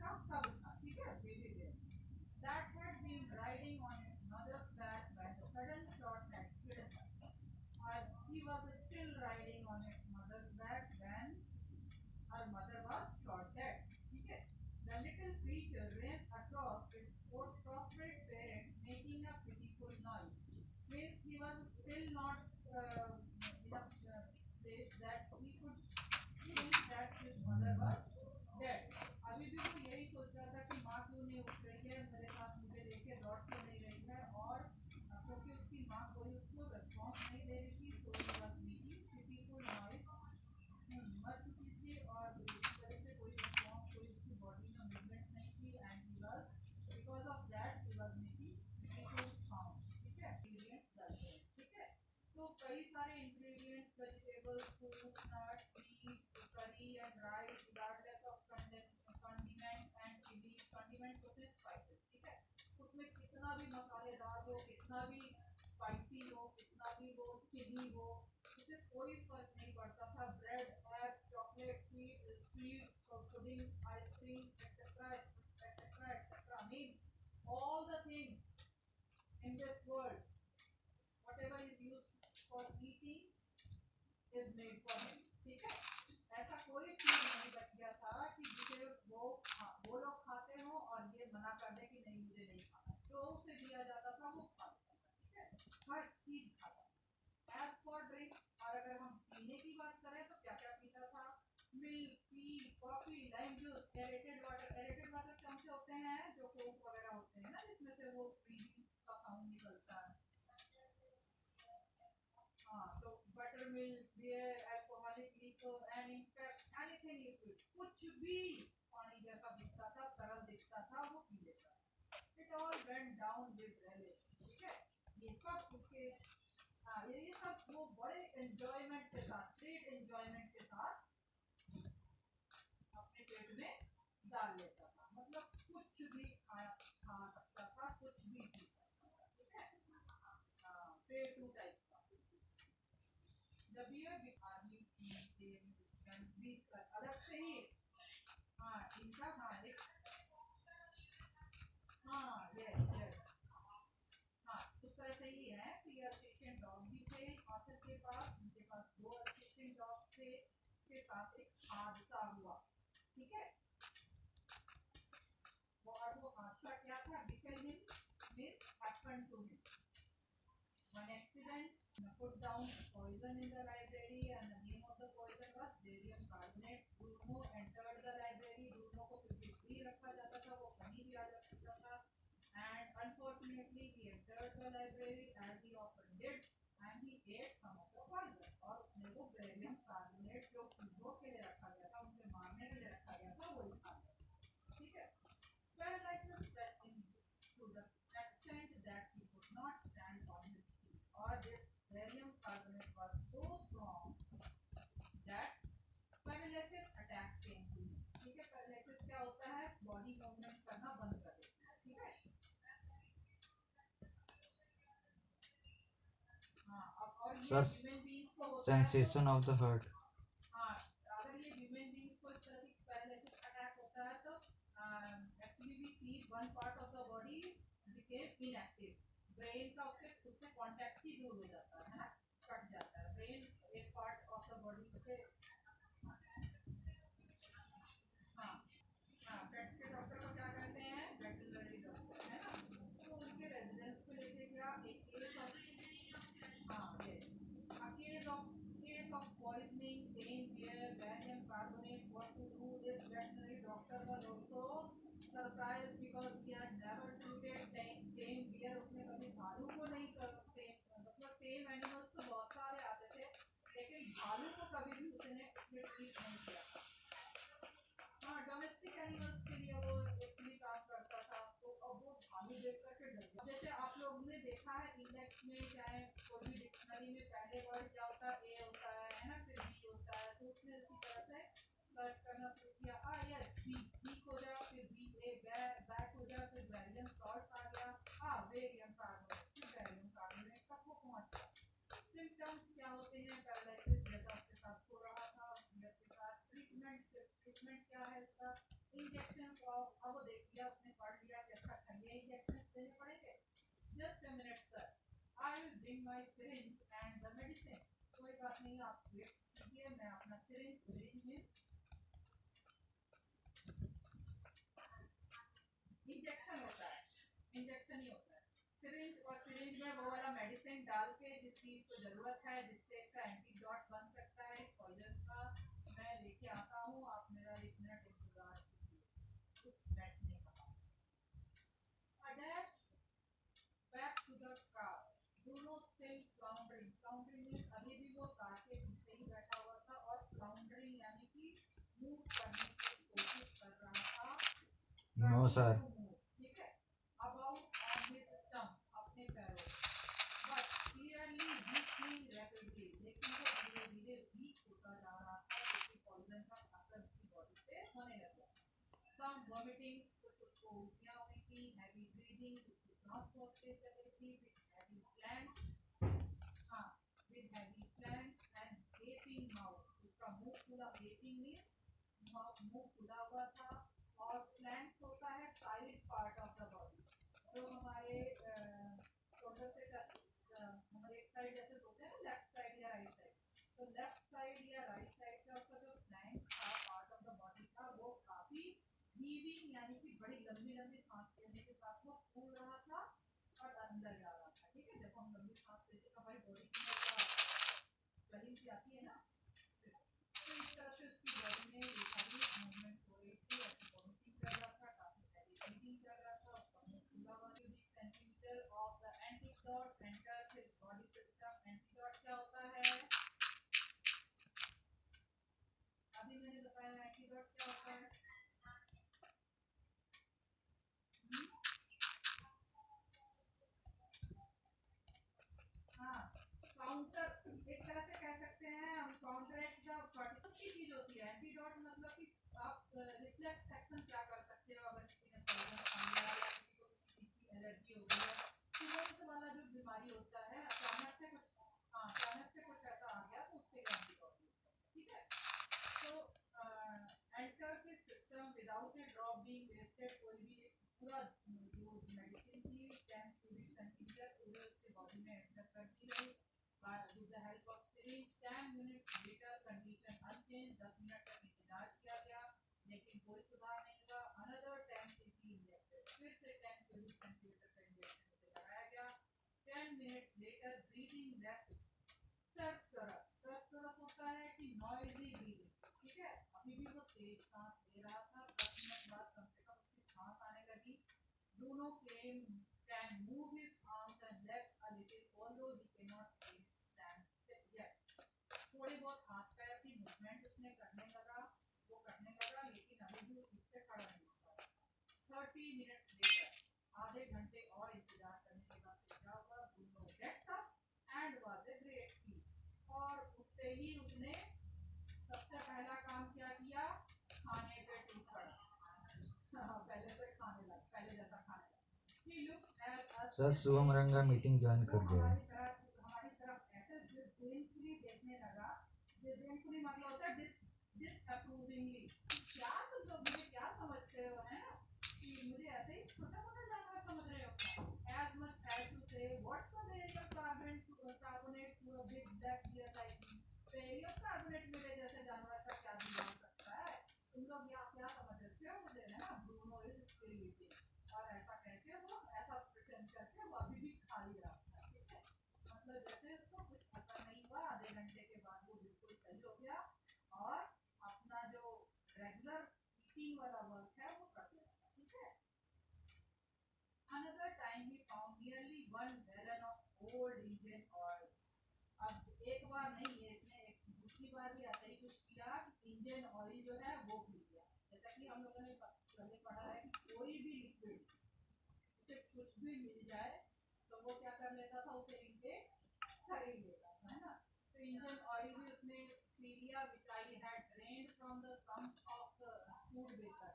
था तब था, ठीक है, baby bear that had been riding on its mother's back when the sudden shot had killed her. Or he was still riding on its mother's back when her mother was shot dead. ठीक है, the little creature ran across its prostrate parent, making a pitiful noise. Means he was still not in a place that he could think that his mother was dead. अभी भी वो यही सोच रहा था कि माँ क्यों नहीं उठ रही है, मेरे साथ मुझे लेके लौट क्यों नहीं रही है, और क्योंकि उसकी माँ कोई उसको रिस्पॉन्स नहीं दे रही थी, तो ही was making pitiful noise. मर चुकी थी और इस तरह से कोई रिस्पॉन्स, कोई उसकी बॉडी में मूवमेंट नहीं थी, and he was because of that he was making pitiful sound. ठीक है, इंग्रेडिएंट्स डालते हैं. ठीक है, तो कई सारे ingredients, vegetables, fruit, nuts, meat, curry and rice, regardless of condiment and chili. Condiment होते हैं स्पाइसेस. ठीक है, उसमें कितना भी मसालेदार हो, कितना भी स्पाइसी हो, कितना भी वो चिली हो, उससे कोई फर्क नहीं पड़ता था. Bread, egg, chocolate, sweet, pudding, ice cream, etcetera etcetera etcetera. Mean all the things in this world, whatever is used for eating is made for him. ठीक है, ऐसा कोई चीज नहीं बच गया था कि जिसे वो लोग खाते हो और ये मना कर दे कि नहीं मुझे नहीं खाना. जो उसे दिया जाता था वो खा लेता था. ठीक है, हर चीज खाता. एज फॉर ड्रिंक, और अगर हम पीने की बात करें तो क्या क्या पीता था? Milk, T, coffee, lime juice, aerated water. Aerated water कौन से होते हैं? जो कोक वगैरह होते हैं ना, जिसमें से वो फ्रीजिंग का साउंड निकलता है. हाँ, तो butter milk, beer, alcoholic liquor, and in fact anything liquid, कुछ भी पानी जैसा दिखता था, तरल दिखता था, वो पी लेता था. It all went down with relish. ठीक है, ये सब उसके, हाँ, ये सब वो बड़े एंजॉयमेंट के साथ, ग्रेट एंजॉयमेंट के साथ अपने पेट में डाल लेता था. मतलब कुछ भी खा सकता था, कुछ भी पी सकता था. ठीक है, हाँ, पेटू टाइप का. जब ये आदमी अलग से ही, हाँ, इनका, हाँ, एक, हाँ, यस यस, हाँ, उस तरह से ही है कि असिस्टेंट डॉग भी थे ऑथर के पास. उनके पास 2 असिस्टेंट डॉग थे. के साथ एक हादसा हुआ. ठीक है, वो हादसा क्या था? Befell him, means happened to him. One accident put down poison in the library, and the name of the poison was barium carbonate. Bruno entered the library. Bruno को क्योंकि फ्री रखा जाता था, वो कहीं भी आ जा सकता था. And unfortunately he entered the library as he often did, and he ate some of the poison. और उसने वो barium carbonate जो चूहों के लिए रखा गया था, उनसे मारने के लिए रखा गया था, वही खा लिया. ठीक है, well, like that in to the extent that he could not stand on his feet, or this barium carbonate was so strong that paralysis attack came to him. ठीक है, paralysis क्या होता है? बॉडी मूवमेंट करना बंद कर देता है. ठीक है, हाँ, अब और ये ह्यूमन बीइंग्स को होता है सेंसेशन ऑफ द हर्ट. हाँ, अगर ये ह्यूमन बीइंग्स को इस तरह की पैरालिसिस अटैक होता है तो actually we see one part of the body became inactive. Brain का उससे उससे कांटेक्ट ही दूर हो जाता है ना, कट जाता है. ब्रेन एक पार्ट ऑफ द बॉडी से, हाँ, हाँ, पेट के डॉक्टर को क्या कहते हैं? वेटरनरी डॉक्टर, है ना. तो उनके रेजिडेंस को लेके क्या एक केस ऑफ, हाँ, ये case of poisoning came where barium carbonate. What to do? This veterinary doctor was also surprised because he had never treated tame bear. उसने कभी भालू को नहीं करते, मतलब tame animals तो बहुत सारे आते थे, लेकिन भालू को कभी भी उसने ट्रीट नहीं किया था. हाँ, डोमेस्टिक एनिमल्स के लिए वो एक्चुअली काम करता था. तो अब वो भालू देख करके डर गया. जैसे आप लोग ने देखा है इंडेक्स में, चाहे कोई भी डिक्शनरी में पहले वर्ड क्या होता है? ए होता है ना, फिर बी होता है. तो उसने इसी तरह से सर्च करना शुरू किया. यस, बी, बीक हो जाए, फिर बी, ए, बैट हो जाए, फिर बैरियम सॉल्ट आ गया. हाँ, बेरियम कार्बोनेट, फिर बैरियम कार्बोनेट तक वो पहुंच गया. सिम्टम्स क्या होते हैं? पैरालिसिस जैसा उसके साथ हो रहा था. के साथ ट्रीटमेंट क्या है इसका? Injection of my syringe and the medicine. कोई बात नहीं, आप वेट कीजिए, मैं अपना सिरिंज में इंजेक्शन होता है, इंजेक्शन ही होता है सिरिंज, और सिरिंज में वो वाला मेडिसिन डाल के जिस चीज़ को ज़रूरत है, जिससे इसका एंटीडोट बन सकता है इस पॉइजन का, मैं लेके आता हूँ। आप मेरा 1 मिनट इंतजार कीजिए। उस बैठ ने कहा attach back to the car, दोनों स्टिल फ्लाउंडरिंग। फ्लाउंडरिंग मीन्स अभी भी वो कार के पीछे ही बैठा हुआ था, और फ्लाउंडरिंग यानी कि मूव करने की कोशिश कर रहा था। No sir. ठीक है, अबाउट ऑन हिज स्टम्प, अपने पैरों, बट क्लियरली वीकिंग रैपिडली, लेकिन वो धीरे धीरे वीक होता जा रहा था क्योंकि पॉइजन का असर उसकी बॉडी पे होने लगा। सम वॉमिटिंग, कुछ उसको उल्टियाँ हुई थी, हैवी ब्रीदिंग, उसकी सांस बहुत तेज चल रही थी, विद हैवी फ्लैंक्स, हाँ, with heavy flanks and गेपिंग mouth, उसका मुंह खुला, गेपिंग मीन्स मुंह खुला हुआ था, और फ्लैंक्स होता है side part of the body, जो हमारे शोल्डर से हमारे एक साइड जैसे होते हैं ना, लेफ्ट साइड या राइट साइड, तो लेफ्ट साइड या राइट साइड का उसका जो फ्लैंक था, पार्ट ऑफ द बॉडी था, वो काफी हीविंग यानी कि बड़ी लंबी लंबी सांस लेने के साथ वो फूल रहा था और अंदर जा रहा था। ठीक है, जब हम लंबी सांस लेते तो हमारी बॉडी की स्वेलिंग सी आती है ना, तो इस तरह से उसकी बॉडी में ये सारी मूवमेंट हो रही थी, ऐसे वॉमिटिंग कर रहा था, काफी हैवी ब्रीदिंग कर रहा था, उसका मुंह खुला हुआ, centimetre of the antidote enters his body system. Antidote क्या होता है, अभी मैंने बताया एंटीडोट क्या होता है। हाँ, काउंटर, एक तरह से कह सकते हैं हम, काउंटरैक्ट द पार्टिकल की चीज होती है। एंटीडोट मतलब कि आप रिफ्लेक्स एक्शन क्या कर सकते हो अगर किसी ने पॉइजन खा लिया या किसी को किसी चीज की एलर्जी हो गई है, तुरंत वाला जो बीमारी होता है, अचानक से कुछ, हाँ, अचानक से कुछ ऐसा आ गया तो उसके लिए एंटीडोट यूज करते हैं। ठीक है, तो एंटर के system without a drop being wasted, कोई भी पूरा जो मेडिसिन थी 10 क्यूबिक सेंटीमीटर पूरे उसके बॉडी में एंटर कर दी गई with the help of syringe. 10 minute later condition unchanged, 10 minute तक इंतजार किया गया लेकिन कोई सुधार नहीं हुआ। अनदर 10 सीसी इंजेक्टेड, फिर से 10 क्यूबिक सेंटीमीटर का इंजेक्शन उसे लगाया गया। 10 मिनट लेटर ब्रीदिंग लेफ्ट सरस होता है कि नॉइजी ब्रीदिंग। ठीक है, अभी भी वो तेज सांस ले रहा था। 10 मिनट बाद कम से कम उसकी सांस आने लगी। दोनों can move his arms and legs a little, although he can not stand yet. थोड़ी बहुत हाथ पैर की मूवमेंट उसने करने लगा, वो करने लगा, लेकिन अभी भी वो ठीक से खड़ा नहीं हो पा रहा। 30 मिनट लेटर, आधे घंटे और इंतजार करने के बाद क्या हुआ, Bruno gets up and was a great feel, और उससे ही उसने सबसे पहला काम क्या किया, खाने पे टूट पड़ा। हाँ, पहले से खाने लगा, पहले जैसा खाने लगा। He looked at us sir Shubham रंगा मीटिंग ज्वाइन कर गया है। हमारी तरफ ऐसे डिसडेनफुली देखने लगा। डिसडेनफुली मतलब होता है डिसअप्रूविंगली, क्या तुम लोग मुझे क्या समझते हो, है ना, कि मुझे ऐसे ही छोटा मोटा जानवर समझ रहे हो क्या। As much as to say what's the very of carbonate to a big black deer like me, very of carbonate मेरे जैसे जानवर का क्या बिगाड़ सकता है, तुम लोग यहाँ क्या समझ रहे हो मुझे, है ना। ब्रूनो इज स्टिल ईटिंग, और ऐसा कहते वो, ऐसा प्रिटेंड करके वो अभी भी खा ही रहा था। ठीक है, मतलब जैसे उसको कुछ असर नहीं हुआ, आधे घंटे के बाद वो बिल्कुल सही हो गया और अपना जो रेगुलर ईटिंग वाला वर्क है वो कर लेगा। ठीक है, another time he found nearly 1 gallon of old engine oil. अब एक बार नहीं है, इसने एक दूसरी बार भी ऐसा ही कुछ किया, इंजन ऑयल जो है वो पी गया। जैसा कि हम लोगों ने पहले पढ़ा है कि कोई भी लिक्विड उसे कुछ भी मिल जाए तो वो क्या कर लेता था, उसे इनटेक कर ही लेता था, है ना। तो इंजन ऑयल भी उसने पी लिया, which I had drained from the sump of Studebaker.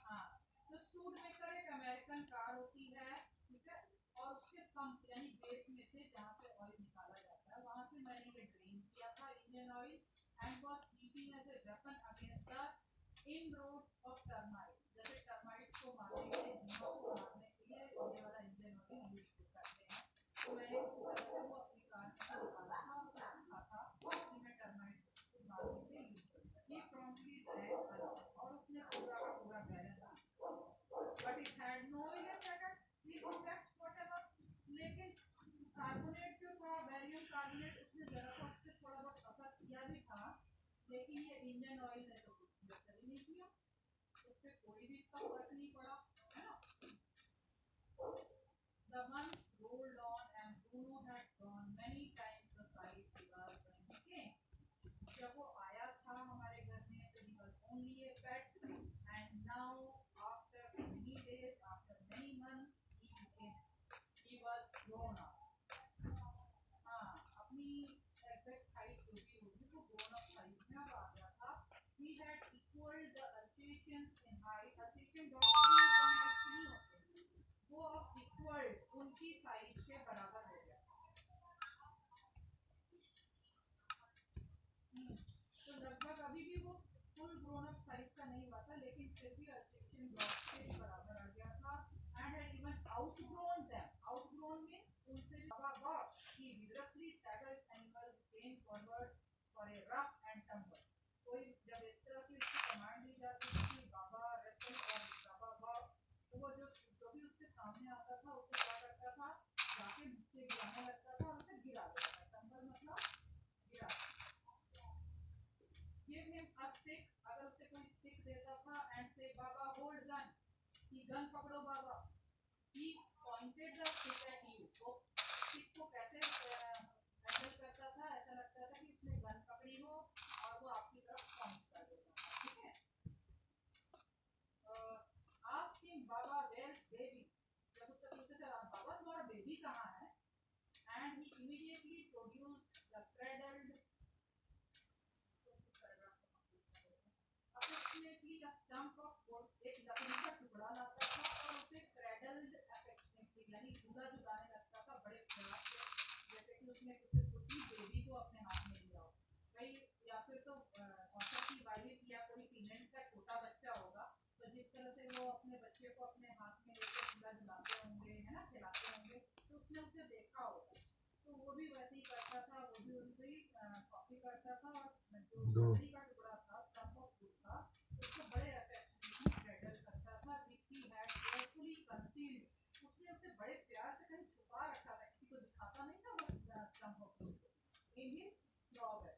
हाँ, तो स्टूड मेकर एक अमेरिकन कार होती है, ठीक है, और उसके सम्प यानी बेस में से जहाँ से ऑयल निकाला जाता है वहां से मैंने ये ड्रेन किया था engine oil, and was keeping as a weapon against the inroads of termite, जैसे टर्माइट को मारने के लिए, दीमक को मारने के लिए ये वाला इंजन ऑयल यूज करते हैं। तो मैंने लेकिन ये इंजन ऑयल ने तो कुछ बेहतर ही नहीं किया, उससे कोई भी इसका फर्क नहीं पड़ा, है ना। The months rolled on and Bruno had gone many times the side cigars when he came. जब वो आया था हमारे घर में तो he was only a pet, and now after many days, after many months, he was grown up. हाँ, अपनी exact height जो भी होगी वो grown up size में अब आ गया था. He had equaled the Alsatians in height. Alsatian dogs भी कम height के नहीं होते, वो अब equaled उनकी size के बराबर हो गया. तो लगभग अभी भी वो फुल ग्रोन अप साइज का नहीं हुआ था, लेकिन फिर भी Alsatian dogs के बराबर आ गया था. And had even outgrown them. Outgrown means उनसे भी above. He vigorously tackled animals came forward for a rough and tumble. कोई जब इस तरह की उसकी कमांड दी जाती थी कि बाबा रेसल और बाबा बॉब, तो वो जो भी उसके सामने आता था उसे क्या करता था, जाके नीचे गिराने लगता था और उसे गिरा देता था. टंबल मतलब गिरा. Give him a stick. अगर उसे कोई stick देता था and say Baba hold gun, कि गन पकड़ो बाबा. He pointed the stick at you. वो stick को कैसे हैंडल करता था, ऐसा लगता था कि उसने गन पकड़ी हो और वो आपकी तरफ पॉइंट कर देता था. ठीक है. Ask him बाबा where's baby. जब उससे पूछते थे बाबा तुम्हारा बेबी कहाँ है, and he immediately produced the cradled affectionately a stump of wood. एक लकड़ी का टुकड़ा लाता था और उसे cradled affectionately यानी झूला झुलाने लगता था बड़े प्यार से, जैसे कि उसने किसी बेबी को अपने हाथ में लिया हो भाई, या फिर तो ऑथर की वाइफ या कोई टीनेज का छोटा बच्चा होगा, तो जिस तरह से वो अपने बच्चे को अपने हाथ में लेकर झूला झुलाते होंगे, है ना, खिलाते होंगे, तो उसने उसे देखा होगा, तो वो भी वैसे ही करता था, वो भी उनसे ही कॉपी करता था. और जो लकड़ी का टुकड़ा था स्टम्प ऑफ वुड का, उसको बड़े अफेक्शनेटली क्रेडल करता था, which he had carefully concealed. उसने उसे बड़े प्यार से कहीं छुपा रखा था, किसी को दिखाता नहीं था वो stump of would in his straw bed.